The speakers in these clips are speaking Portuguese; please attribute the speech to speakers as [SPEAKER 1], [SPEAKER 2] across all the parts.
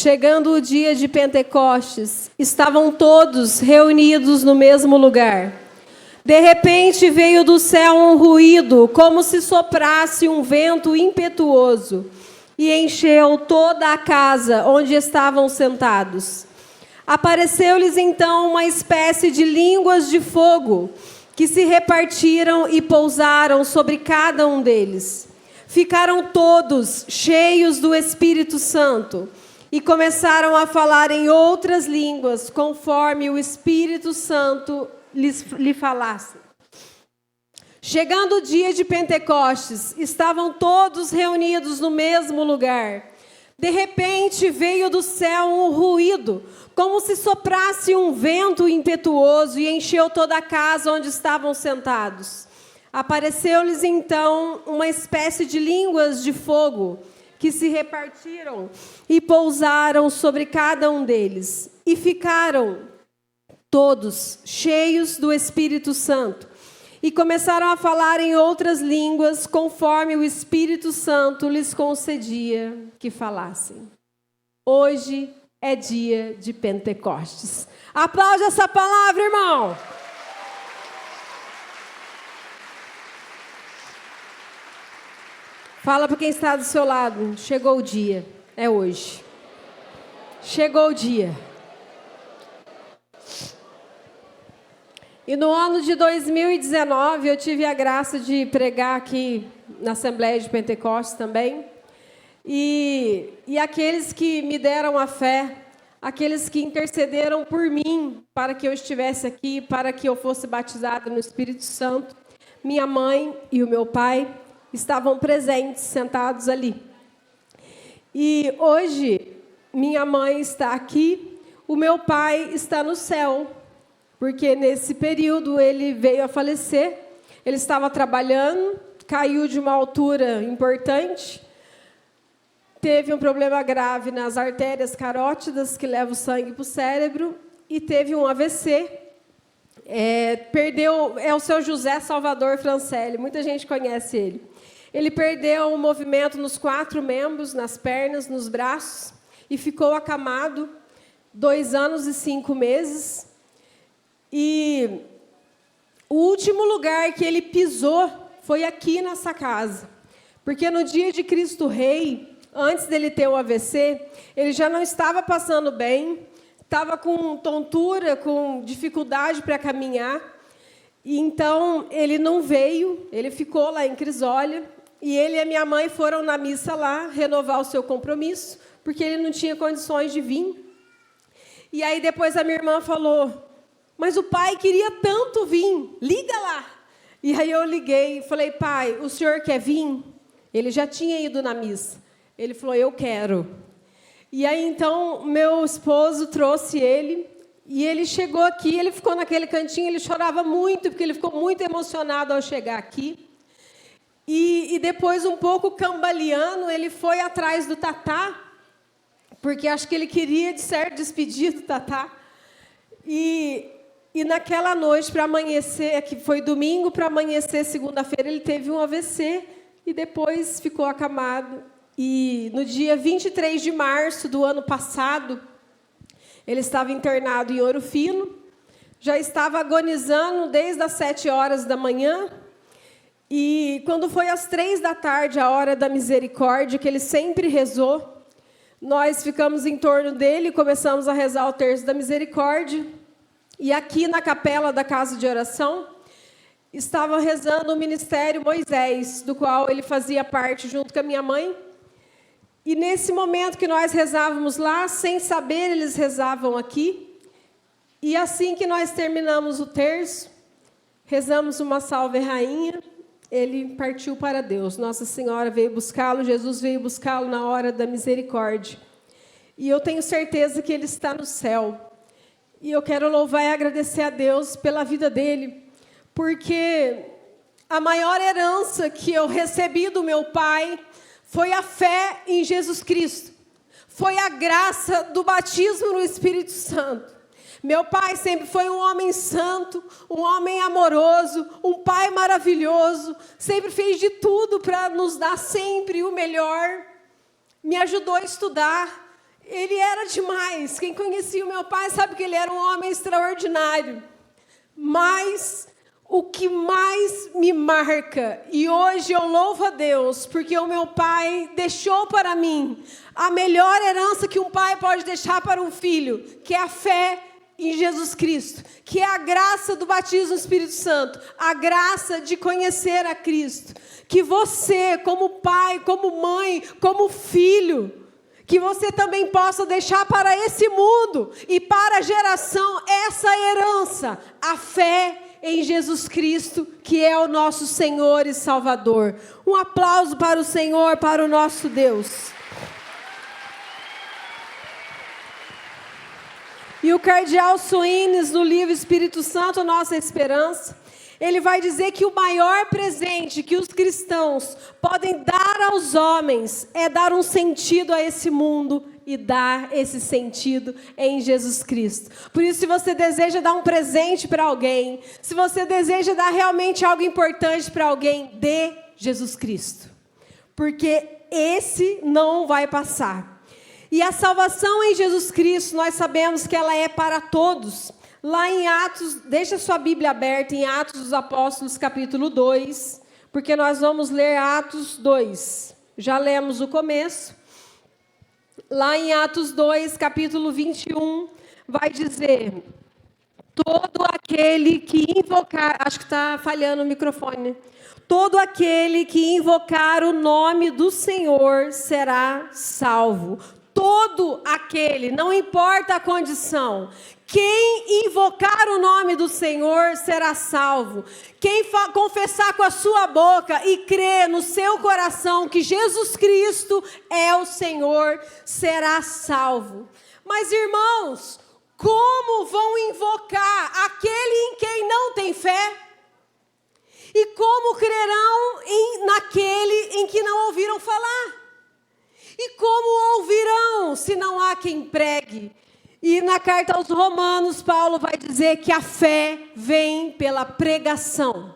[SPEAKER 1] Chegando o dia de Pentecostes, estavam todos reunidos no mesmo lugar. De repente veio do céu um ruído, como se soprasse um vento impetuoso, e encheu toda a casa onde estavam sentados. Apareceu-lhes então uma espécie de línguas de fogo, que se repartiram e pousaram sobre cada um deles. Ficaram todos cheios do Espírito Santo e começaram a falar em outras línguas, conforme o Espírito Santo lhe falasse. Chegando o dia de Pentecostes, estavam todos reunidos no mesmo lugar. De repente veio do céu um ruído, como se soprasse um vento impetuoso, e encheu toda a casa onde estavam sentados. Apareceu-lhes então uma espécie de línguas de fogo, que se repartiram e pousaram sobre cada um deles. E ficaram todos cheios do Espírito Santo, e começaram a falar em outras línguas, conforme o Espírito Santo lhes concedia que falassem. Hoje é dia de Pentecostes. Aplaude essa palavra, irmão. Fala para quem está do seu lado, chegou o dia, é hoje. Chegou o dia. E no ano de 2019, eu tive a graça de pregar aqui na Assembleia de Pentecostes também. E aqueles que me deram a fé, aqueles que intercederam por mim, para que eu estivesse aqui, para que eu fosse batizada no Espírito Santo, minha mãe e o meu pai estavam presentes, sentados ali. E hoje, minha mãe está aqui, o meu pai está no céu, porque nesse período ele veio a falecer, ele estava trabalhando, caiu de uma altura importante, teve um problema grave nas artérias carótidas, que leva o sangue para o cérebro, e teve um AVC. Perdeu, é o seu José Salvador Francelli, muita gente conhece ele. Ele perdeu o movimento nos 4 membros, nas pernas, nos braços, e ficou acamado 2 anos e 5 meses. E o último lugar que ele pisou foi aqui nessa casa. Porque no dia de Cristo Rei, antes dele ter o AVC, ele já não estava passando bem, estava com tontura, com dificuldade para caminhar. E então, ele não veio, ele ficou lá em Crisólia, e ele e a minha mãe foram na missa lá, renovar o seu compromisso, porque ele não tinha condições de vir. E aí, depois, a minha irmã falou, mas o pai queria tanto vir, liga lá. E aí, eu liguei e falei, pai, o senhor quer vir? Ele já tinha ido na missa. Ele falou, eu quero. E aí, então, meu esposo trouxe ele, e ele chegou aqui, ele ficou naquele cantinho, ele chorava muito, porque ele ficou muito emocionado ao chegar aqui. E depois, um pouco cambaleando, ele foi atrás do Tatá, porque acho que ele queria, de certo, despedir do Tatá. E naquela noite, para amanhecer, que foi domingo, para amanhecer segunda-feira, ele teve um AVC e depois ficou acamado. E no dia 23 de março do ano passado, ele estava internado em Ouro Fino, já estava agonizando desde as 7 horas da manhã, e quando foi às 3 da tarde, a hora da misericórdia, que ele sempre rezou, nós ficamos em torno dele e começamos a rezar o terço da misericórdia, e aqui na capela da casa de oração, estava rezando o Ministério Moisés, do qual ele fazia parte junto com a minha mãe. E nesse momento que nós rezávamos lá, sem saber, eles rezavam aqui. E assim que nós terminamos o terço, rezamos uma Salve Rainha, ele partiu para Deus. Nossa Senhora veio buscá-lo, Jesus veio buscá-lo na hora da misericórdia. E eu tenho certeza que ele está no céu. E eu quero louvar e agradecer a Deus pela vida dele, porque a maior herança que eu recebi do meu pai foi a fé em Jesus Cristo. Foi a graça do batismo no Espírito Santo. Meu pai sempre foi um homem santo, um homem amoroso, um pai maravilhoso. Sempre fez de tudo para nos dar sempre o melhor. Me ajudou a estudar. Ele era demais. Quem conhecia o meu pai sabe que ele era um homem extraordinário. Mas o que mais me marca, e hoje eu louvo a Deus, porque o meu pai deixou para mim a melhor herança que um pai pode deixar para um filho, que é a fé em Jesus Cristo, que é a graça do batismo no Espírito Santo, a graça de conhecer a Cristo. Que você, como pai, como mãe, como filho, que você também possa deixar para esse mundo e para a geração essa herança, a fé em Jesus Cristo, que é o nosso Senhor e Salvador. Um aplauso para o Senhor, para o nosso Deus. E o cardeal Soares, no livro Espírito Santo, Nossa Esperança, ele vai dizer que o maior presente que os cristãos podem dar aos homens é dar um sentido a esse mundo e dar esse sentido em Jesus Cristo. Por isso, se você deseja dar um presente para alguém, se você deseja dar realmente algo importante para alguém, dê Jesus Cristo. Porque esse não vai passar. E a salvação em Jesus Cristo, nós sabemos que ela é para todos. Lá em Atos, deixa sua Bíblia aberta em Atos dos Apóstolos, capítulo 2, porque nós vamos ler Atos 2. Já lemos o começo. Lá em Atos 2, capítulo 21, vai dizer: todo aquele que invocar... Acho que está falhando o microfone, né? Todo aquele que invocar o nome do Senhor será salvo. Todo aquele, não importa a condição. Quem invocar o nome do Senhor será salvo. Quem confessar com a sua boca e crer no seu coração que Jesus Cristo é o Senhor, será salvo. Mas, irmãos, como vão invocar aquele em quem não tem fé? E como crerão naquele em que não ouviram falar? E como ouvirão se não há quem pregue? E na carta aos Romanos, Paulo vai dizer que a fé vem pela pregação.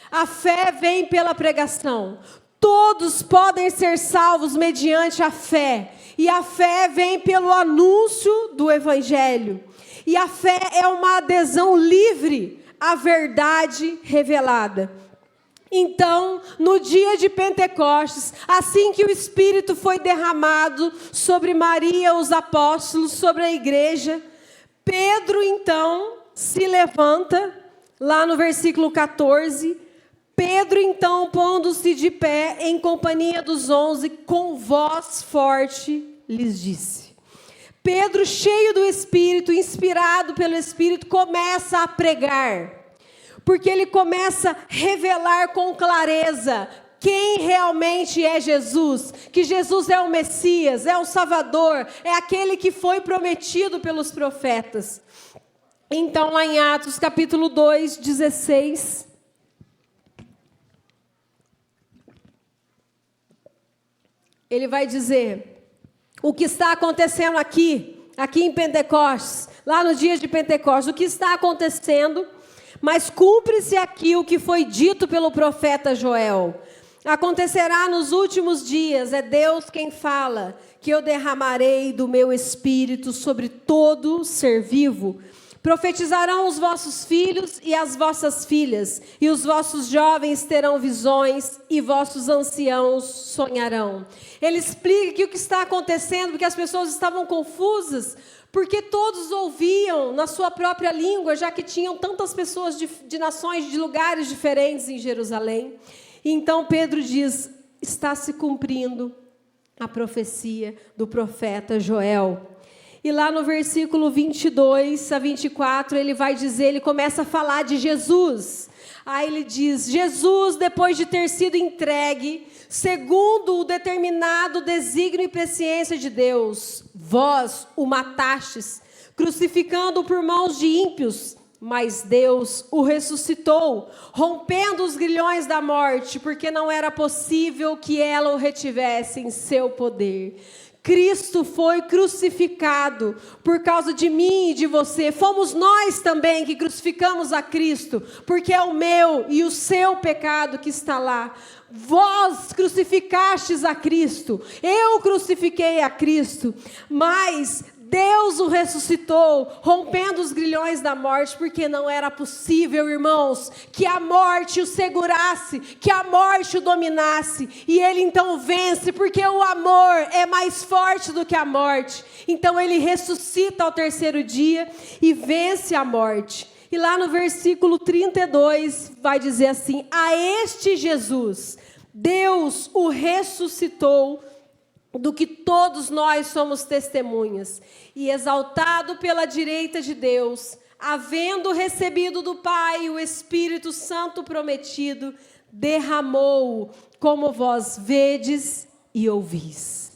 [SPEAKER 1] A fé vem pela pregação. Todos podem ser salvos mediante a fé. E a fé vem pelo anúncio do Evangelho. E a fé é uma adesão livre à verdade revelada. Então, no dia de Pentecostes, assim que o Espírito foi derramado sobre Maria, os apóstolos, sobre a igreja, Pedro, então, se levanta, lá no versículo 14, Pedro, então, pondo-se de pé, em companhia dos 11, com voz forte, lhes disse. Pedro, cheio do Espírito, inspirado pelo Espírito, começa a pregar. Porque ele começa a revelar com clareza quem realmente é Jesus, que Jesus é o Messias, é o Salvador, é aquele que foi prometido pelos profetas. Então, lá em Atos, capítulo 2, 16, ele vai dizer o que está acontecendo aqui em Pentecostes, lá no dia de Pentecostes, o que está acontecendo. Mas cumpre-se aqui o que foi dito pelo profeta Joel. Acontecerá nos últimos dias, é Deus quem fala, que eu derramarei do meu espírito sobre todo ser vivo. Profetizarão os vossos filhos e as vossas filhas, e os vossos jovens terão visões, e vossos anciãos sonharão. Ele explica que o que está acontecendo, porque as pessoas estavam confusas, porque todos ouviam na sua própria língua, já que tinham tantas pessoas de nações, de lugares diferentes em Jerusalém. E então Pedro diz, está se cumprindo a profecia do profeta Joel. E lá no versículo 22 a 24, ele vai dizer, ele começa a falar de Jesus. Aí ele diz, Jesus, depois de ter sido entregue, segundo o determinado desígnio e presciência de Deus, vós o matastes, crucificando-o por mãos de ímpios, mas Deus o ressuscitou, rompendo os grilhões da morte, porque não era possível que ela o retivesse em seu poder. Cristo foi crucificado por causa de mim e de você. Fomos nós também que crucificamos a Cristo, porque é o meu e o seu pecado que está lá. Vós crucificastes a Cristo, eu crucifiquei a Cristo, mas Deus o ressuscitou, rompendo os grilhões da morte, porque não era possível, irmãos, que a morte o segurasse, que a morte o dominasse, e ele então vence, porque o amor é mais forte do que a morte. Então ele ressuscita ao terceiro dia e vence a morte. E lá no versículo 32 vai dizer assim: a este Jesus, Deus o ressuscitou, do que todos nós somos testemunhas, e exaltado pela direita de Deus, havendo recebido do Pai o Espírito Santo prometido, derramou-o, como vós vedes e ouvis.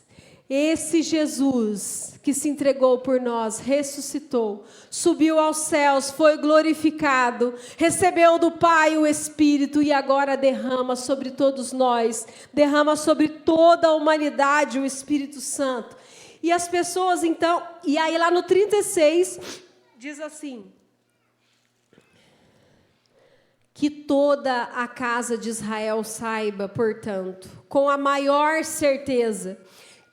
[SPEAKER 1] Esse Jesus que se entregou por nós, ressuscitou, subiu aos céus, foi glorificado, recebeu do Pai o Espírito e agora derrama sobre todos nós, derrama sobre toda a humanidade o Espírito Santo. E as pessoas então, e aí lá no 36, diz assim: que toda a casa de Israel saiba, portanto, com a maior certeza,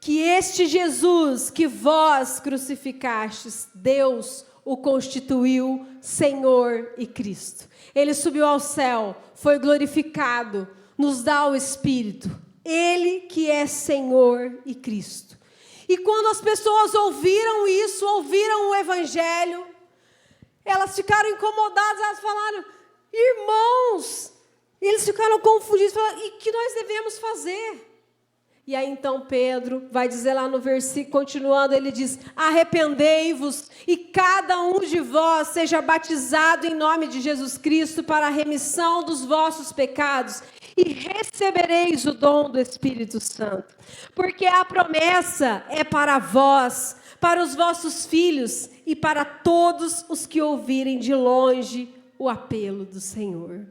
[SPEAKER 1] que este Jesus que vós crucificastes, Deus o constituiu Senhor e Cristo. Ele subiu ao céu, foi glorificado, nos dá o Espírito. Ele que é Senhor e Cristo. E quando as pessoas ouviram isso, ouviram o Evangelho, elas ficaram incomodadas, elas falaram: irmãos, eles ficaram confundidos, falaram: e o que nós devemos fazer? E aí então Pedro vai dizer lá no versículo, continuando, ele diz: arrependei-vos e cada um de vós seja batizado em nome de Jesus Cristo para a remissão dos vossos pecados e recebereis o dom do Espírito Santo. Porque a promessa é para vós, para os vossos filhos e para todos os que ouvirem de longe o apelo do Senhor.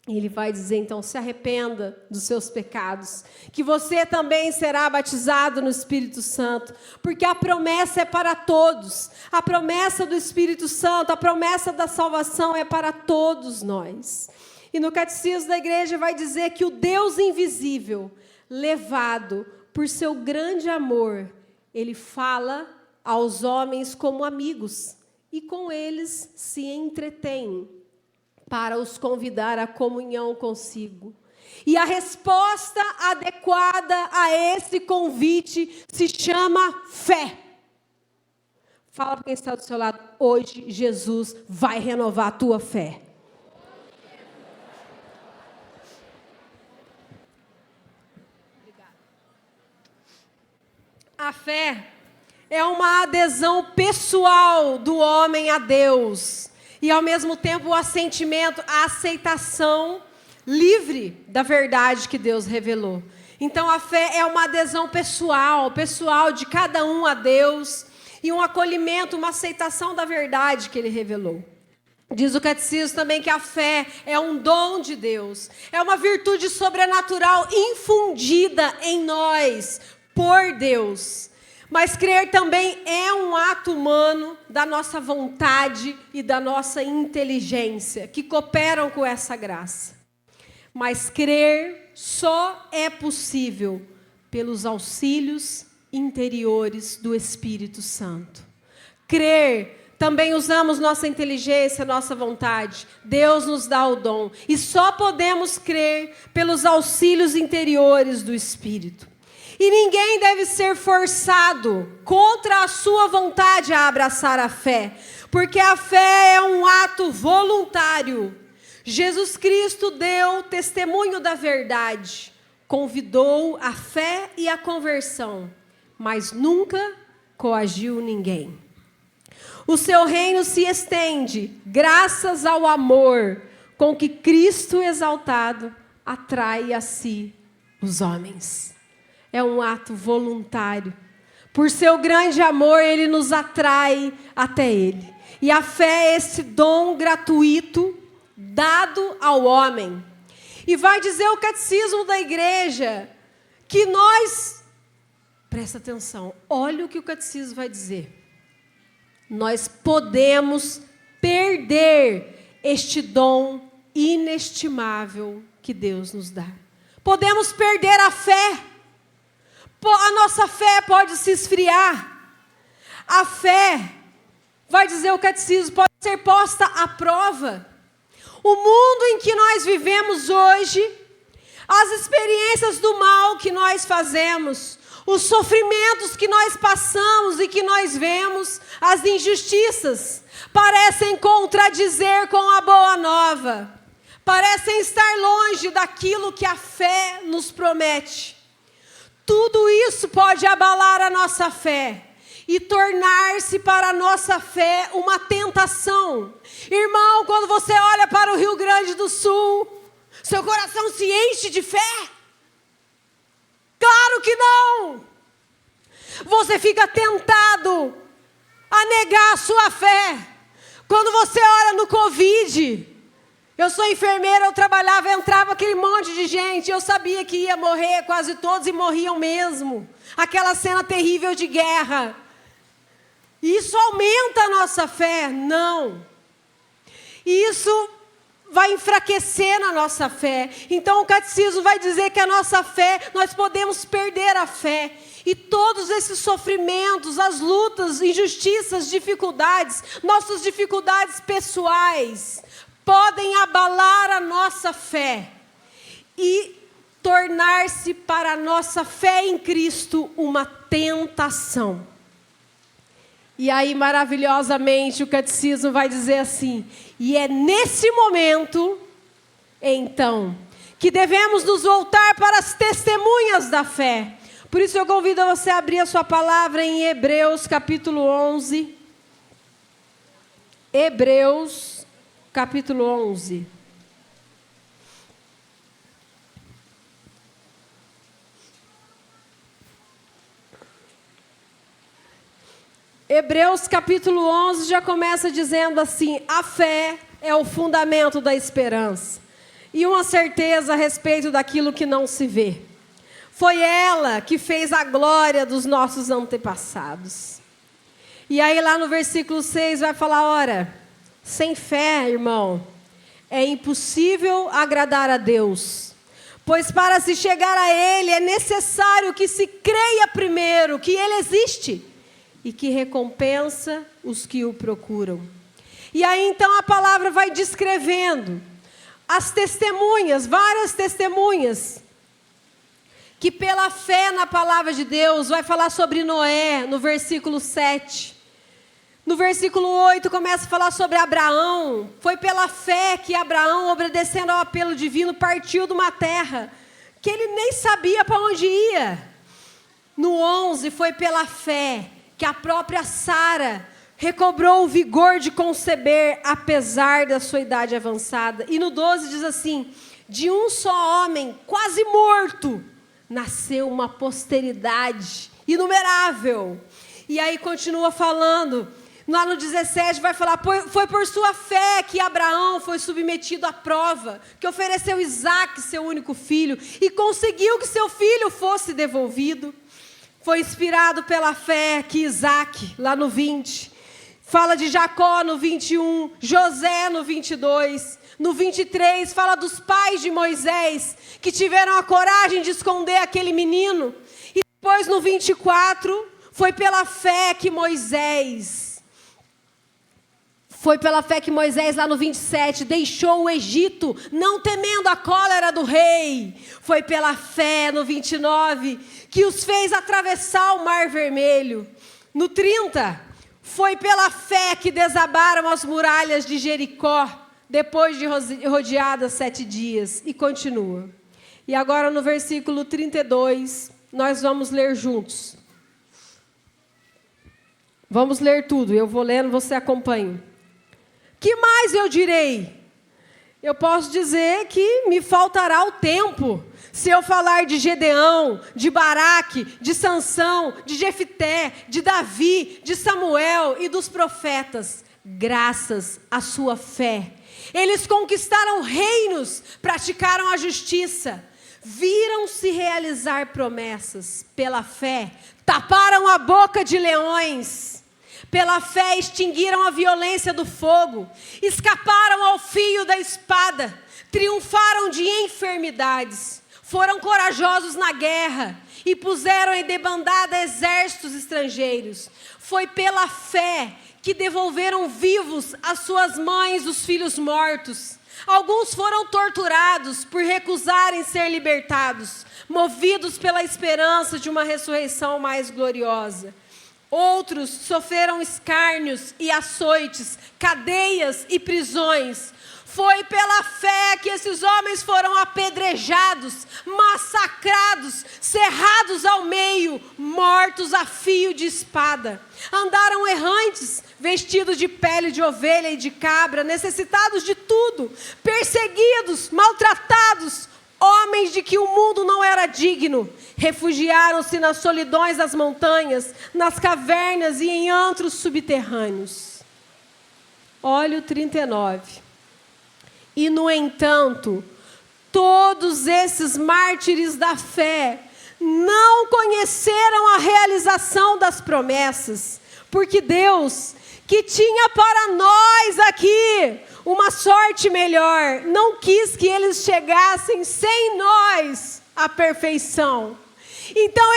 [SPEAKER 1] E ele vai dizer, então, se arrependa dos seus pecados, que você também será batizado no Espírito Santo, porque a promessa é para todos, a promessa do Espírito Santo, a promessa da salvação é para todos nós. E no Catecismo da Igreja vai dizer que o Deus invisível, levado por seu grande amor, ele fala aos homens como amigos, e com eles se entretém, para os convidar à comunhão consigo. E a resposta adequada a esse convite se chama fé. Fala para quem está do seu lado: hoje Jesus vai renovar a tua fé. A fé é uma adesão pessoal do homem a Deus. E, ao mesmo tempo, o assentimento, a aceitação livre da verdade que Deus revelou. Então, a fé é uma adesão pessoal de cada um a Deus, e um acolhimento, uma aceitação da verdade que Ele revelou. Diz o Catecismo também que a fé é um dom de Deus, é uma virtude sobrenatural infundida em nós por Deus. Mas crer também é um ato humano da nossa vontade e da nossa inteligência, que cooperam com essa graça. Mas crer só é possível pelos auxílios interiores do Espírito Santo. Crer, também usamos nossa inteligência, nossa vontade. Deus nos dá o dom. E só podemos crer pelos auxílios interiores do Espírito. E ninguém deve ser forçado contra a sua vontade a abraçar a fé, porque a fé é um ato voluntário. Jesus Cristo deu testemunho da verdade, convidou a fé e a conversão, mas nunca coagiu ninguém. O seu reino se estende graças ao amor com que Cristo exaltado atrai a si os homens. É um ato voluntário. Por seu grande amor, Ele nos atrai até Ele. E a fé é esse dom gratuito dado ao homem. E vai dizer o Catecismo da Igreja que nós Presta atenção, olha o que o catecismo vai dizer. Nós podemos perder este dom inestimável que Deus nos dá. Podemos perder a fé. A nossa fé pode se esfriar. A fé, vai dizer o catecismo, pode ser posta à prova. O mundo em que nós vivemos hoje, as experiências do mal que nós fazemos, os sofrimentos que nós passamos e que nós vemos, as injustiças, parecem contradizer com a boa nova. Parecem estar longe daquilo que a fé nos promete. Tudo isso pode abalar a nossa fé e tornar-se para a nossa fé uma tentação. Irmão, quando você olha para o Rio Grande do Sul, seu coração se enche de fé? Claro que não! Você fica tentado a negar a sua fé. Quando você olha no Covid, eu sou enfermeira, eu trabalhava, entrava aquele monte de gente, eu sabia que ia morrer quase todos e morriam mesmo. Aquela cena terrível de guerra. Isso aumenta a nossa fé? Não. Isso vai enfraquecer na nossa fé. Então o catecismo vai dizer que a nossa fé, nós podemos perder a fé. E todos esses sofrimentos, as lutas, injustiças, dificuldades, nossas dificuldades pessoais, podem abalar a nossa fé e tornar-se para a nossa fé em Cristo uma tentação. E aí, maravilhosamente, o catecismo vai dizer assim: e é nesse momento, então, que devemos nos voltar para as testemunhas da fé. Por isso eu convido você a abrir a sua palavra em Hebreus capítulo 11. Hebreus capítulo 11. Hebreus capítulo 11 já começa dizendo assim: a fé é o fundamento da esperança e uma certeza a respeito daquilo que não se vê. Foi ela que fez a glória dos nossos antepassados. E aí lá no versículo 6 vai falar: ora, sem fé, irmão, é impossível agradar a Deus. Pois para se chegar a Ele é necessário que se creia primeiro que Ele existe e que recompensa os que o procuram. E aí então a palavra vai descrevendo as testemunhas, várias testemunhas, que pela fé na palavra de Deus, vai falar sobre Noé no versículo 7. No versículo 8 começa a falar sobre Abraão. Foi pela fé que Abraão, obedecendo ao apelo divino, partiu de uma terra que ele nem sabia para onde ia. No 11 foi pela fé que a própria Sara recobrou o vigor de conceber, apesar da sua idade avançada. E no 12 diz assim: de um só homem, quase morto, nasceu uma posteridade inumerável. E aí continua falando, lá no 17 vai falar: foi por sua fé que Abraão foi submetido à prova, que ofereceu Isaque, seu único filho, e conseguiu que seu filho fosse devolvido. Foi inspirado pela fé que Isaque, lá no 20, fala de Jacó no 21, José no 22, no 23 fala dos pais de Moisés, que tiveram a coragem de esconder aquele menino. E depois no 24, foi pela fé que Moisés, lá no 27, deixou o Egito, não temendo a cólera do rei. Foi pela fé, no 29, que os fez atravessar o Mar Vermelho. No 30, foi pela fé que desabaram as muralhas de Jericó, depois de rodeadas 7 dias. E continua. E agora no versículo 32, nós vamos ler juntos. Vamos ler tudo, eu vou lendo, você acompanha. Que mais eu direi? Eu posso dizer que me faltará o tempo se eu falar de Gedeão, de Baraque, de Sansão, de Jefté, de Davi, de Samuel e dos profetas. Graças à sua fé, eles conquistaram reinos, praticaram a justiça, viram-se realizar promessas. Pela fé, taparam a boca de leões. Pela fé, extinguiram a violência do fogo. Escaparam ao fio da espada. Triunfaram de enfermidades. Foram corajosos na guerra e puseram em debandada exércitos estrangeiros. Foi pela fé que devolveram vivos às suas mães os filhos mortos. Alguns foram torturados por recusarem ser libertados, movidos pela esperança de uma ressurreição mais gloriosa. Outros sofreram escárnios e açoites, cadeias e prisões. Foi pela fé que esses homens foram apedrejados, massacrados, cerrados ao meio, mortos a fio de espada. Andaram errantes, vestidos de pele de ovelha e de cabra, necessitados de tudo, perseguidos, maltratados, homens de que o mundo não era digno. Refugiaram-se nas solidões das montanhas, nas cavernas e em antros subterrâneos. Olha o 39. E, no entanto, todos esses mártires da fé não conheceram a realização das promessas, porque Deus, que tinha para nós aqui uma sorte melhor, não quis que eles chegassem sem nós à perfeição. Então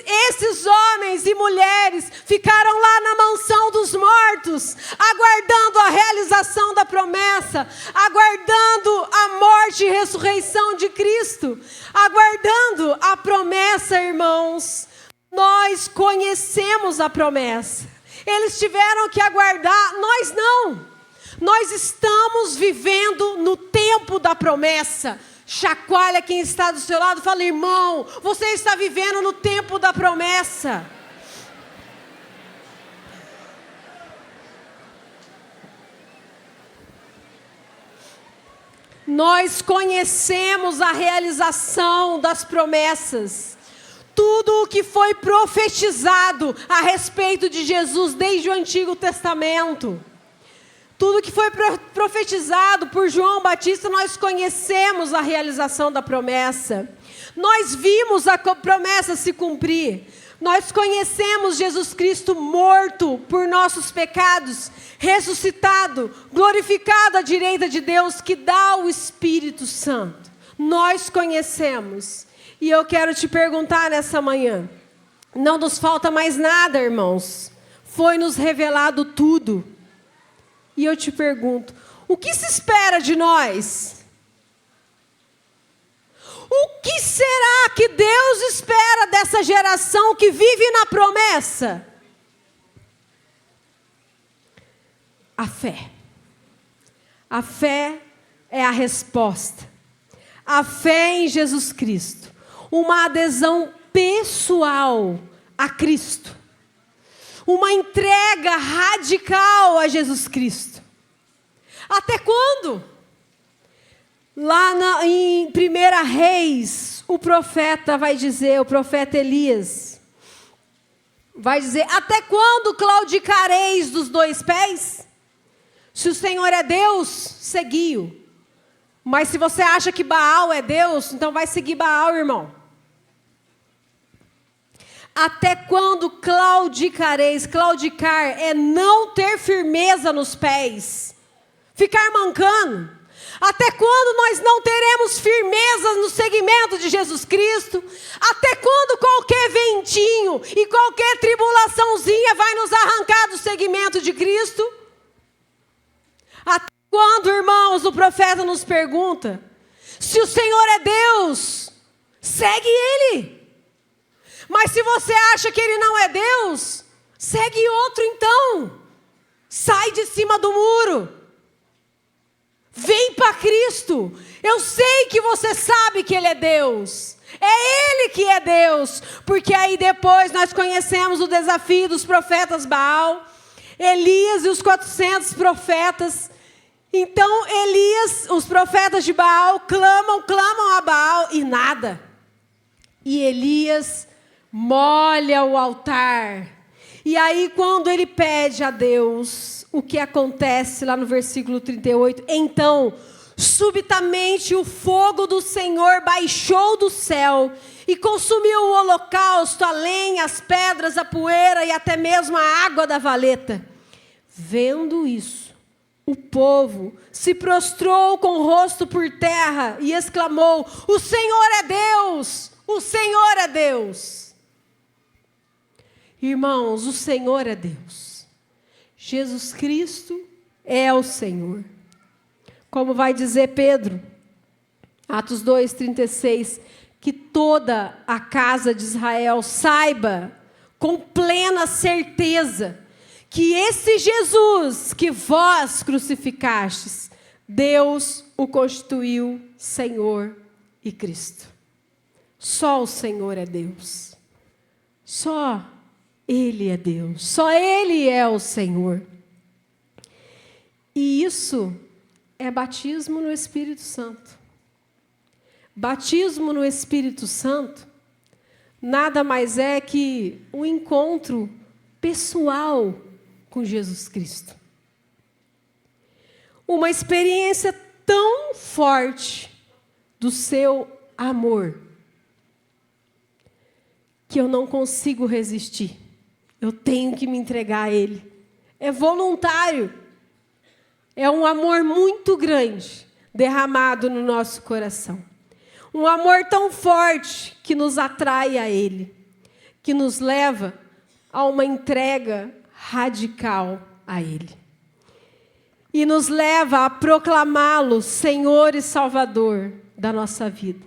[SPEAKER 1] esses homens e mulheres ficaram lá na mansão dos mortos, aguardando a realização da promessa, aguardando a morte e ressurreição de Cristo, aguardando a promessa, irmãos. Nós conhecemos a promessa. Eles tiveram que aguardar, nós não. Nós estamos vivendo no tempo da promessa. Chacoalha quem está do seu lado e fala: irmão, você está vivendo no tempo da promessa. Nós conhecemos a realização das promessas. Tudo o que foi profetizado a respeito de Jesus desde o Antigo Testamento. Tudo que foi profetizado por João Batista, nós conhecemos a realização da promessa. Nós vimos a promessa se cumprir. Nós conhecemos Jesus Cristo morto por nossos pecados, ressuscitado, glorificado à direita de Deus, que dá o Espírito Santo. Nós conhecemos. E eu quero te perguntar nessa manhã, não nos falta mais nada, irmãos. Foi nos revelado tudo. E eu te pergunto, o que se espera de nós? O que será que Deus espera dessa geração que vive na promessa? A fé. A fé é a resposta. A fé em Jesus Cristo. Uma adesão pessoal a Cristo. Uma entrega radical a Jesus Cristo. Até quando? Lá em 1 Reis, o profeta vai dizer, o profeta Elias, vai dizer: até quando claudicareis dos dois pés? Se o Senhor é Deus, segui-o. Mas se você acha que Baal é Deus, então vai seguir Baal, irmão. Até quando claudicareis? Claudicar é não ter firmeza nos pés. Ficar mancando. Até quando nós não teremos firmeza no seguimento de Jesus Cristo? Até quando qualquer ventinho e qualquer tribulaçãozinha vai nos arrancar do seguimento de Cristo? Até quando, irmãos, o profeta nos pergunta: se o Senhor é Deus, segue Ele. Mas se você acha que Ele não é Deus, segue outro então. Sai de cima do muro. Vem para Cristo. Eu sei que você sabe que Ele é Deus. É Ele que é Deus. Porque aí depois nós conhecemos o desafio dos profetas Baal, Elias e os 400 profetas. Então Elias, os profetas de Baal clamam a Baal e nada. E Elias molha o altar. E aí quando ele pede a Deus, o que acontece lá no versículo 38? Então Subitamente o fogo do Senhor baixou do céu e consumiu o holocausto, a lenha, as pedras, a poeira e até mesmo a água da valeta. Vendo isso, o povo se prostrou com o rosto por terra e exclamou: o Senhor é Deus! O Senhor é Deus! Irmãos, o Senhor é Deus. Jesus Cristo é o Senhor. Como vai dizer Pedro, Atos 2:36, que toda a casa de Israel saiba com plena certeza que esse Jesus que vós crucificastes, Deus o constituiu Senhor e Cristo. Só o Senhor é Deus. Só Ele é Deus. Só Ele é o Senhor. E isso é batismo no Espírito Santo. Batismo no Espírito Santo nada mais é que um encontro pessoal com Jesus Cristo. Uma experiência tão forte do seu amor que eu não consigo resistir. Eu tenho que me entregar a Ele. É voluntário. É um amor muito grande derramado no nosso coração. Um amor tão forte que nos atrai a Ele, que nos leva a uma entrega radical a Ele. E nos leva a proclamá-lo Senhor e Salvador da nossa vida.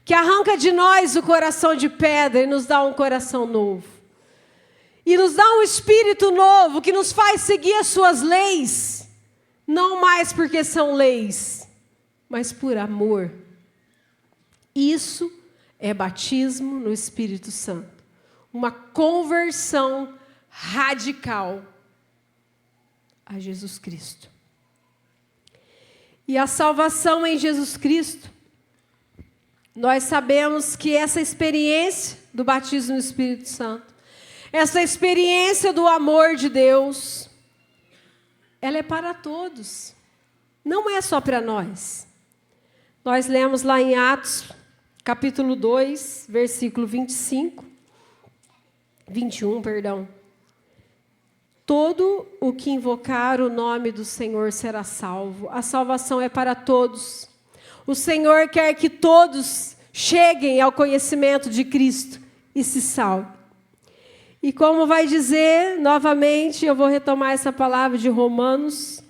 [SPEAKER 1] Que arranca de nós o coração de pedra e nos dá um coração novo. E nos dá um espírito novo que nos faz seguir as suas leis. Não mais porque são leis, mas por amor. Isso é batismo no Espírito Santo. Uma conversão radical a Jesus Cristo. E a salvação em Jesus Cristo, nós sabemos que essa experiência do batismo no Espírito Santo, essa experiência do amor de Deus, ela é para todos. Não é só para nós. Nós lemos lá em Atos, capítulo 2, versículo 21, perdão. Todo o que invocar o nome do Senhor será salvo. A salvação é para todos. O Senhor quer que todos cheguem ao conhecimento de Cristo e se salvem. E como vai dizer, novamente, eu vou retomar essa palavra de Romanos.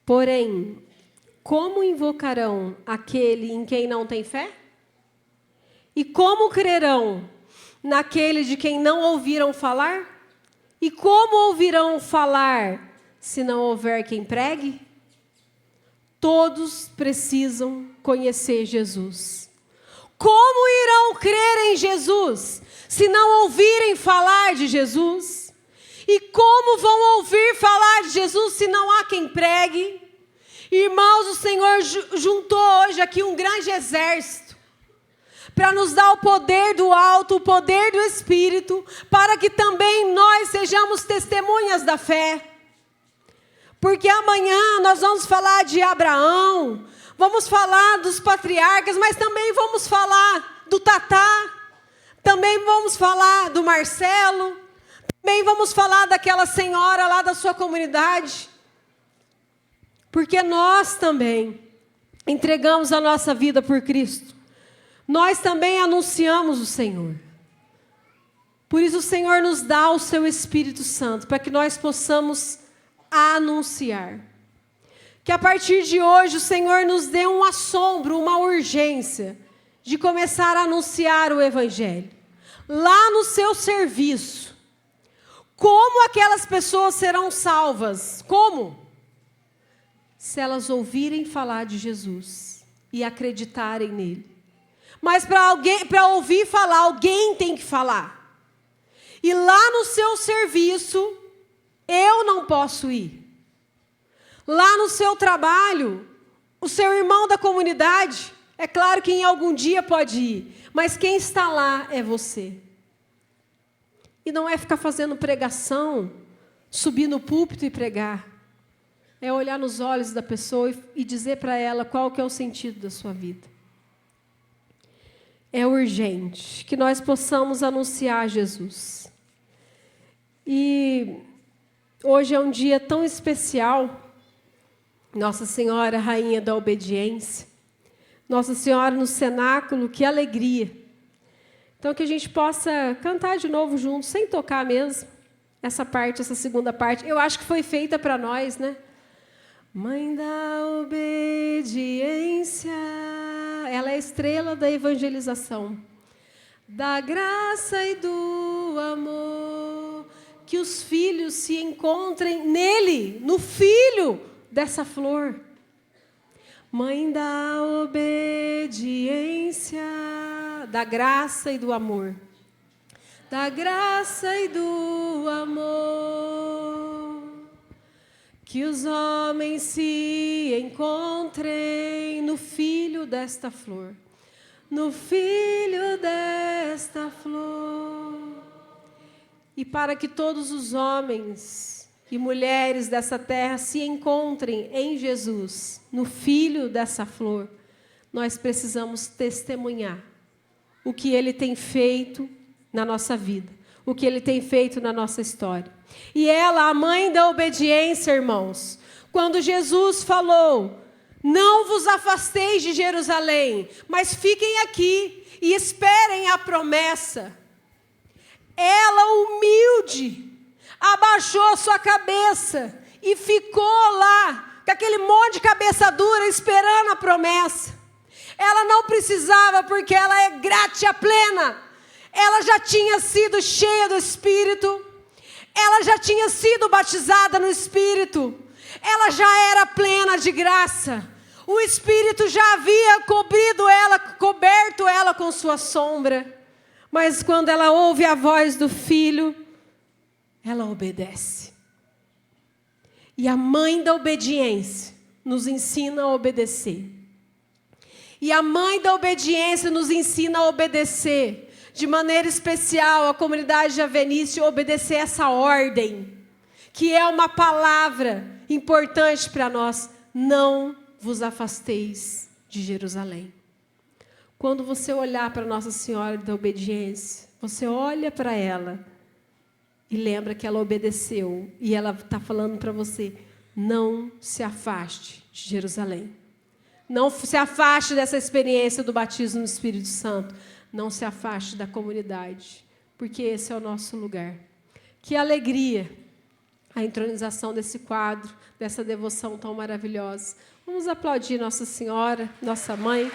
[SPEAKER 1] Porém, como invocarão aquele em quem não tem fé? E como crerão naquele de quem não ouviram falar? E como ouvirão falar se não houver quem pregue? Todos precisam conhecer Jesus. Como irão crer em Jesus se não ouvirem falar de Jesus? E como vão ouvir falar de Jesus se não há quem pregue? Irmãos, o Senhor juntou hoje aqui um grande exército para nos dar o poder do alto, o poder do Espírito, para que também nós sejamos testemunhas da fé. Porque amanhã nós vamos falar de Abraão, vamos falar dos patriarcas, mas também vamos falar do Tatá, também vamos falar do Marcelo, também vamos falar daquela senhora lá da sua comunidade. Porque nós também entregamos a nossa vida por Cristo. Nós também anunciamos o Senhor. Por isso o Senhor nos dá o seu Espírito Santo, para que nós possamos anunciar. Que a partir de hoje o Senhor nos dê um assombro, uma urgência de começar a anunciar o Evangelho. Lá no seu serviço. Como aquelas pessoas serão salvas? Como? Se elas ouvirem falar de Jesus e acreditarem nele. Mas para ouvir falar, alguém tem que falar. E lá no seu serviço, eu não posso ir. lá no seu trabalho, o seu irmão da comunidade. É claro que em algum dia pode ir, mas quem está lá é você. E não é ficar fazendo pregação, subir no púlpito e pregar. É olhar nos olhos da pessoa e dizer para ela qual que é o sentido da sua vida. É urgente que nós possamos anunciar Jesus. E hoje é um dia tão especial. Nossa Senhora, Rainha da Obediência. Nossa Senhora no cenáculo, que alegria. Então, que a gente possa cantar de novo junto, sem tocar mesmo, essa parte, essa segunda parte. Eu acho que foi feita para nós, né? Mãe da obediência, ela é a estrela da evangelização. Da graça e do amor, que os filhos se encontrem nele, no filho dessa flor. Mãe da obediência, da graça e do amor. Da graça e do amor. Que os homens se encontrem no filho desta flor. No filho desta flor. E para que todos os homens e mulheres dessa terra se encontrem em Jesus, no filho dessa flor, nós precisamos testemunhar o que ele tem feito na nossa vida, o que ele tem feito na nossa história. E ela, a mãe da obediência, irmãos, quando Jesus falou, não vos afasteis de Jerusalém, mas fiquem aqui e esperem a promessa. Ela, humilde, abaixou sua cabeça e ficou lá, com aquele monte de cabeça dura, esperando a promessa. Ela não precisava, porque ela é gratia plena. Ela já tinha sido cheia do Espírito. Ela já tinha sido batizada no Espírito. Ela já era plena de graça. O Espírito já havia coberto ela com sua sombra. Mas quando ela ouve a voz do Filho, ela obedece. E a mãe da obediência nos ensina a obedecer. E a mãe da obediência nos ensina a obedecer. De maneira especial, a comunidade de Avenício obedecer essa ordem, que é uma palavra importante para nós. Não vos afasteis de Jerusalém. Quando você olhar para Nossa Senhora da Obediência, você olha para ela e lembra que ela obedeceu. E ela está falando para você, não se afaste de Jerusalém. Não se afaste dessa experiência do batismo no Espírito Santo. Não se afaste da comunidade, porque esse é o nosso lugar. Que alegria a entronização desse quadro, dessa devoção tão maravilhosa. Vamos aplaudir Nossa Senhora, nossa mãe.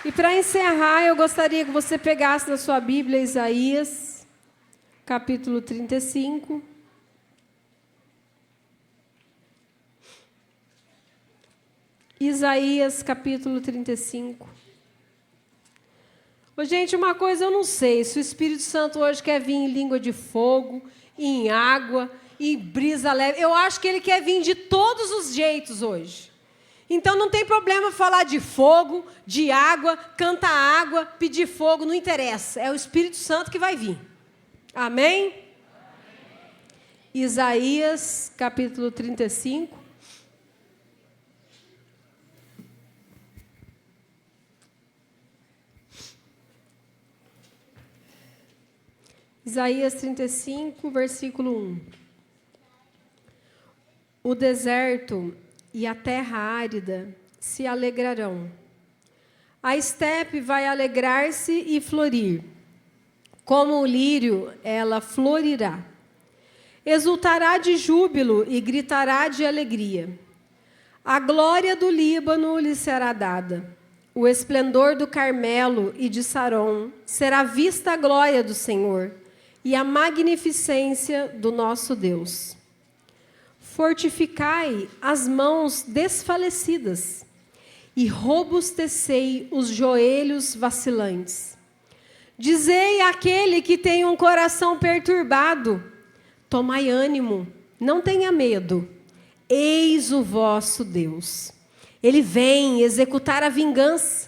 [SPEAKER 1] E para encerrar, eu gostaria que você pegasse na sua Bíblia Isaías, capítulo 35. Isaías, capítulo 35. Ô, gente, uma coisa eu não sei, se o Espírito Santo hoje quer vir em língua de fogo, em água, em brisa leve. Eu acho que ele quer vir de todos os jeitos hoje. Então não tem problema falar de fogo, de água, cantar água, pedir fogo, não interessa. É o Espírito Santo que vai vir. Amém? Amém. Isaías, capítulo 35. Isaías 35, versículo 1. O deserto e a terra árida se alegrarão. A estepe vai alegrar-se e florir. Como o lírio, ela florirá. Exultará de júbilo e gritará de alegria. A glória do Líbano lhe será dada. O esplendor do Carmelo e de Saron será vista a glória do Senhor e a magnificência do nosso Deus. Fortificai as mãos desfalecidas e robustecei os joelhos vacilantes. Dizei àquele que tem um coração perturbado: tomai ânimo, não tenha medo. Eis o vosso Deus. Ele vem executar a vingança.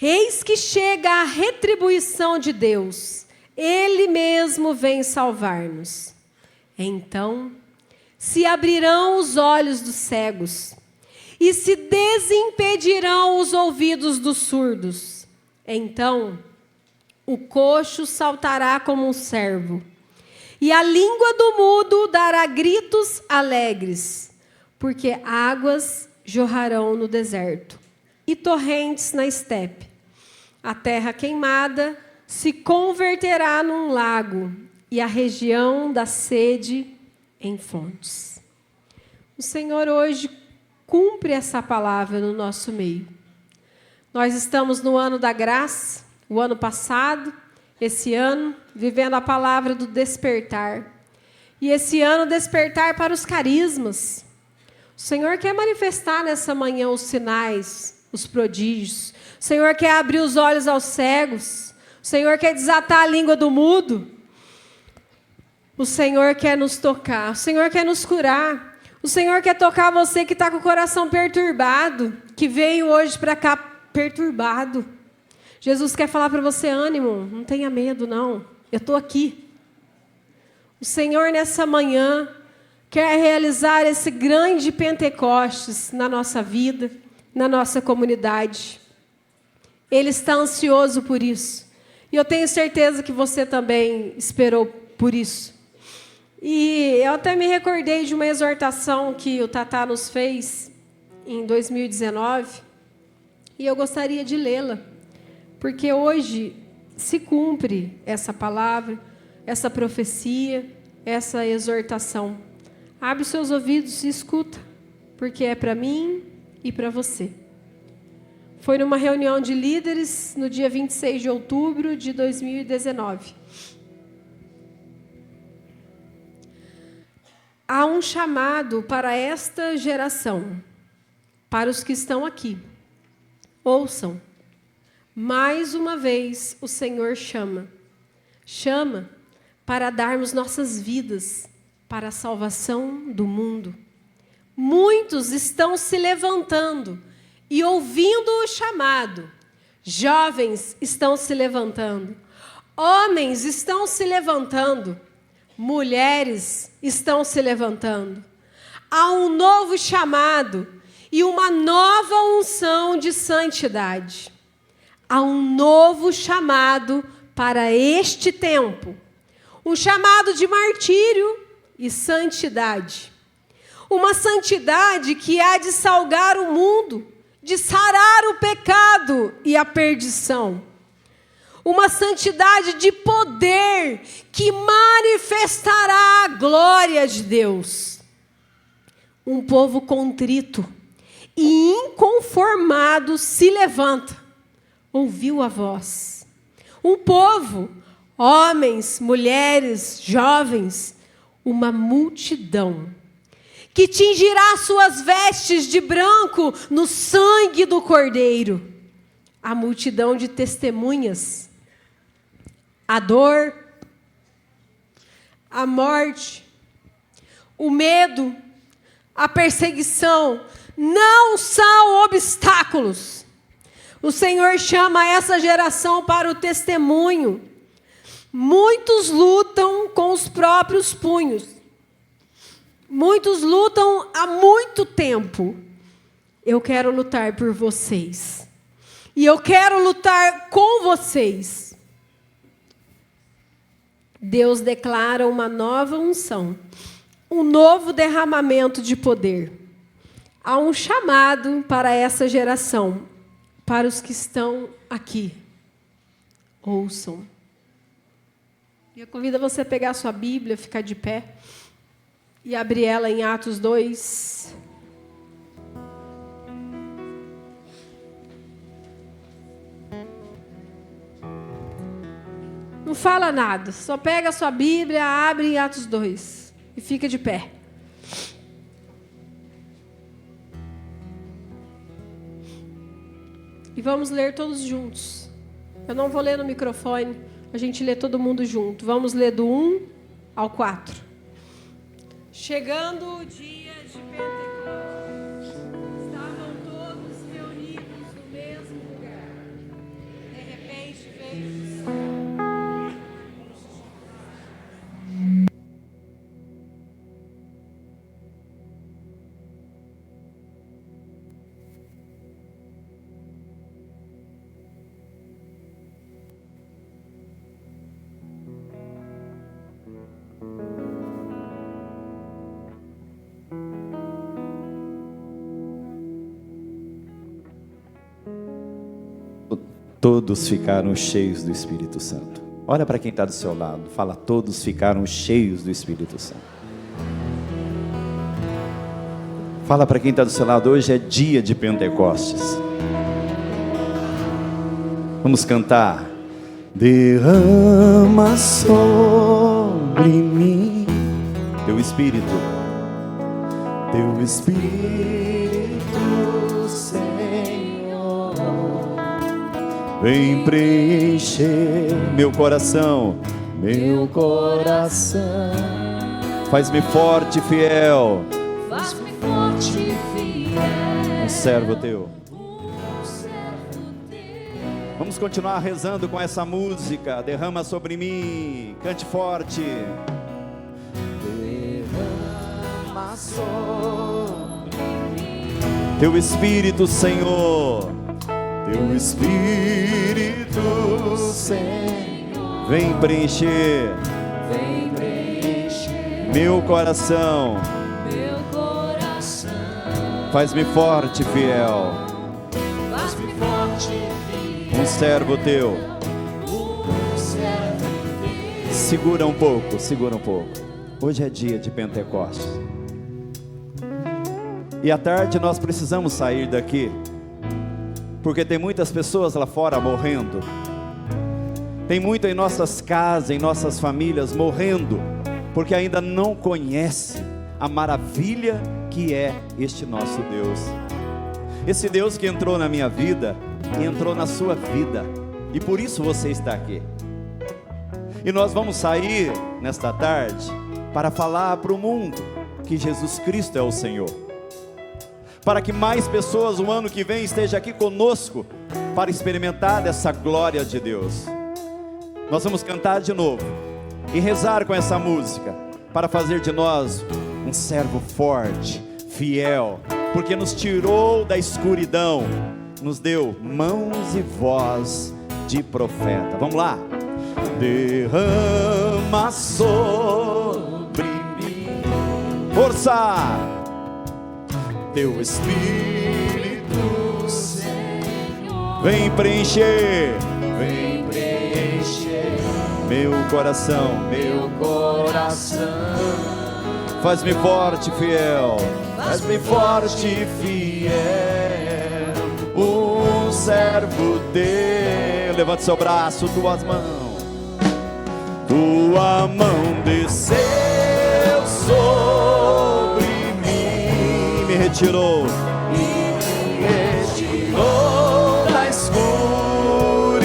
[SPEAKER 1] Eis que chega a retribuição de Deus. Ele mesmo vem salvar-nos. Então se abrirão os olhos dos cegos e se desimpedirão os ouvidos dos surdos. Então o coxo saltará como um cervo, e a língua do mudo dará gritos alegres, porque águas jorrarão no deserto e torrentes na estepe. A terra queimada se converterá num lago, e a região da sede em fontes. O Senhor hoje cumpre essa palavra no nosso meio. Nós estamos no ano da graça, o ano passado, esse ano, vivendo a palavra do despertar. E esse ano, despertar para os carismas. O Senhor quer manifestar nessa manhã os sinais, os prodígios. O Senhor quer abrir os olhos aos cegos. O Senhor quer desatar a língua do mudo. O Senhor quer nos tocar. O Senhor quer nos curar. O Senhor quer tocar você que está com o coração perturbado, que veio hoje para cá perturbado. Jesus quer falar para você: ânimo, não tenha medo, não. Eu estou aqui. O Senhor, nessa manhã, quer realizar esse grande Pentecostes na nossa vida, na nossa comunidade. Ele está ansioso por isso. E eu tenho certeza que você também esperou por isso. E eu até me recordei de uma exortação que o Tatá nos fez em 2019. E eu gostaria de lê-la. Porque hoje se cumpre essa palavra, essa profecia, essa exortação. Abre os seus ouvidos e escuta, porque é para mim e para você. Foi numa reunião de líderes no dia 26 de outubro de 2019. Há um chamado para esta geração, para os que estão aqui. Ouçam. Mais uma vez o Senhor chama. Chama para darmos nossas vidas para a salvação do mundo. Muitos estão se levantando e ouvindo o chamado. Jovens estão se levantando. Homens estão se levantando. Mulheres estão se levantando. Há um novo chamado e uma nova unção de santidade. Há um novo chamado para este tempo. Um chamado de martírio e santidade. Uma santidade que há de salgar o mundo, de sarar o pecado e a perdição. Uma santidade de poder que manifestará a glória de Deus. Um povo contrito e inconformado se levanta. Ouviu a voz. Um povo, homens, mulheres, jovens, uma multidão, que tingirá suas vestes de branco no sangue do Cordeiro. A multidão de testemunhas. A dor, a morte, o medo, a perseguição não são obstáculos. O Senhor chama essa geração para o testemunho. Muitos lutam com os próprios punhos. Muitos lutam há muito tempo. Eu quero lutar por vocês. E eu quero lutar com vocês. Deus declara uma nova unção, um novo derramamento de poder. Há um chamado para essa geração, para os que estão aqui. Ouçam. Eu convido você a pegar a sua Bíblia, ficar de pé e abrir ela em Atos 2. Não fala nada, só pega a sua Bíblia, abre em Atos 2 e fica de pé. E vamos ler todos juntos. Eu não vou ler no microfone, a gente lê todo mundo junto. Vamos ler do 1 ao 4. Chegando o dia de Pentecostes, estavam todos reunidos no mesmo lugar. De repente veio do céu.
[SPEAKER 2] Todos ficaram cheios do Espírito Santo. Olha para quem está do seu lado. Fala, todos ficaram cheios do Espírito Santo. Fala para quem está do seu lado, hoje é dia de Pentecostes. Vamos cantar. Derrama sobre mim teu Espírito, Senhor. Vem preencher meu coração. Faz-me forte e fiel. Um servo teu. Vamos continuar rezando com essa música. Derrama sobre mim. Cante forte. Derrama sobre mim teu Espírito, Senhor. Teu Espírito, Senhor, vem preencher meu coração. Faz-me forte e fiel. Um servo teu. Segura um pouco, segura um pouco. Hoje é dia de Pentecostes. E à tarde nós precisamos sair daqui, porque tem muitas pessoas lá fora morrendo. Tem muito em nossas casas, em nossas famílias morrendo, porque ainda não conhece a maravilha que é este nosso Deus. Esse Deus que entrou na minha vida e entrou na sua vida, e por isso você está aqui. E nós vamos sair nesta tarde para falar para o mundo que Jesus Cristo é o Senhor, para que mais pessoas o ano que vem estejam aqui conosco para experimentar dessa glória de Deus. Nós vamos cantar de novo e rezar com essa música para fazer de nós um servo forte, fiel, porque nos tirou da escuridão, nos deu mãos e voz de profeta. Vamos lá. Derrama sobre mim, força, teu Espírito, Senhor, vem preencher meu coração, faz-me forte e fiel, um servo teu. Levante seu braço, tuas mãos, tua mão desceu sobre mim, me retirou da escuridão,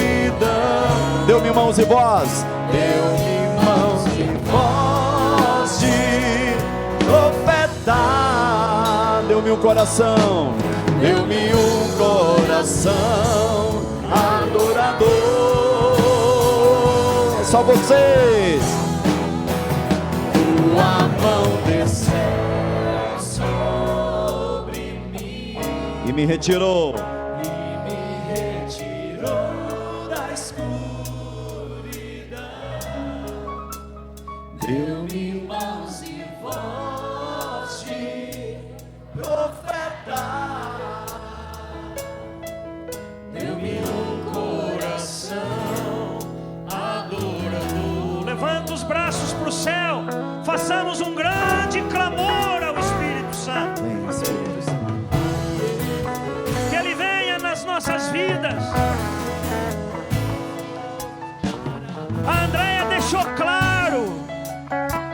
[SPEAKER 2] deu-me mãos e voz, de profeta, deu-me um coração, adorador. É só vocês. Tua mão desceu sobre mim e me retirou da escuridão. Deu-me mãos e voz de profeta, deu-me um coração adorador.
[SPEAKER 3] Levanta os braços para o céu, façamos um grande clamor ao Espírito Santo.
[SPEAKER 2] Vem, Espírito Santo.
[SPEAKER 3] Que Ele venha nas nossas vidas. A Andréia deixou claro,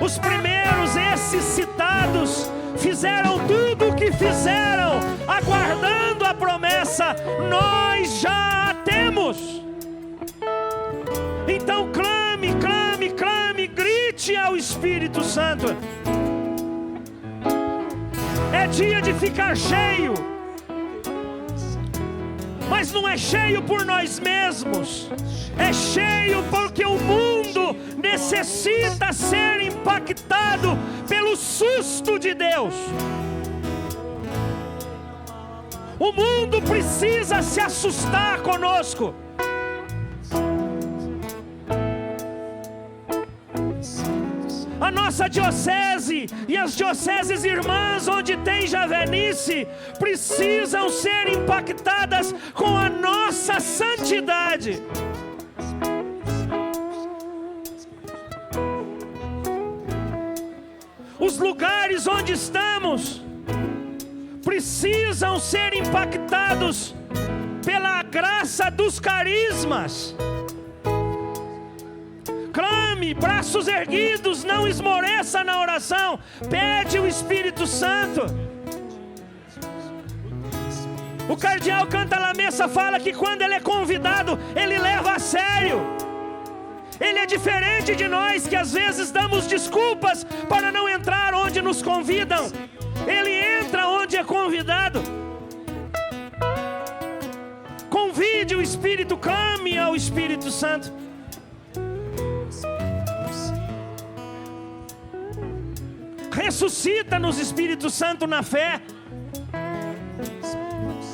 [SPEAKER 3] os primeiros, esses citados, fizeram tudo o que fizeram, aguardando a promessa. Nós já a temos. Então clame, clame, clame, grite ao Espírito Santo. É dia de ficar cheio, mas não é cheio por nós mesmos, é cheio porque o mundo necessita ser impactado pelo susto de Deus. O mundo precisa se assustar conosco. A nossa diocese e as dioceses irmãs onde tem javenice precisam ser impactadas com a nossa santidade. Os lugares onde estamos precisam ser impactados pela graça dos carismas. Clame, braços erguidos, não esmoreça na oração. Pede o Espírito Santo. O cardeal Cantalamessa fala que quando ele é convidado, ele leva a sério. Ele é diferente de nós que às vezes damos desculpas para não entrar onde nos convidam. Ele entra onde é convidado. Convide o Espírito, clame ao Espírito Santo. Ressuscita-nos, Espírito Santo, na fé.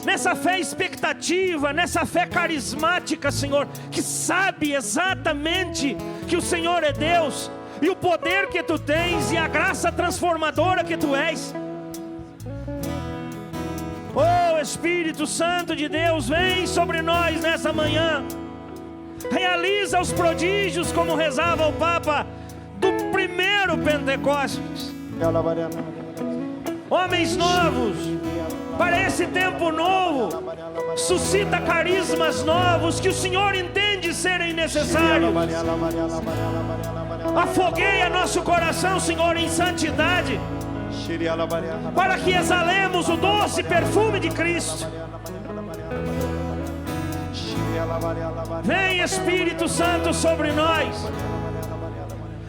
[SPEAKER 3] Nessa fé expectativa, nessa fé carismática, Senhor, que sabe exatamente que o Senhor é Deus, e o poder que Tu tens, e a graça transformadora que Tu és. Oh, Espírito Santo de Deus, vem sobre nós nessa manhã. Realiza os prodígios, como rezava o Papa, do primeiro Pentecostes. Homens novos, para esse tempo novo, suscita carismas novos que o Senhor entende serem necessários. Afogueia nosso coração, Senhor, em santidade, para que exalemos o doce perfume de Cristo. Vem, Espírito Santo, sobre nós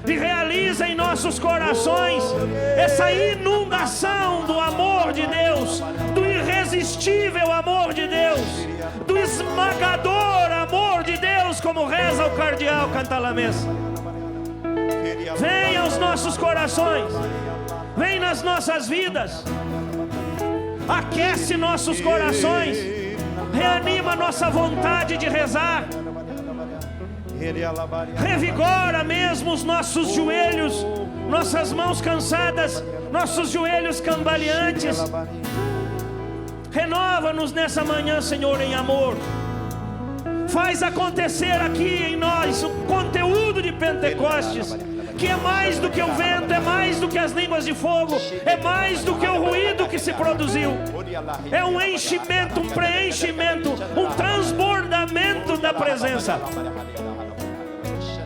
[SPEAKER 3] e realiza em nossos corações essa inundação do amor de Deus, do irresistível amor de Deus, do esmagador amor de Deus, como reza o cardeal Cantalamessa. Vem aos nossos corações, vem nas nossas vidas, aquece nossos corações, reanima nossa vontade de rezar, revigora mesmo os nossos joelhos, nossas mãos cansadas, nossos joelhos cambaleantes. Renova-nos nessa manhã, Senhor, em amor. Faz acontecer aqui em nós o conteúdo de Pentecostes, que é mais do que o vento, é mais do que as línguas de fogo, é mais do que o ruído que se produziu. É um enchimento, um preenchimento, um transbordamento da presença.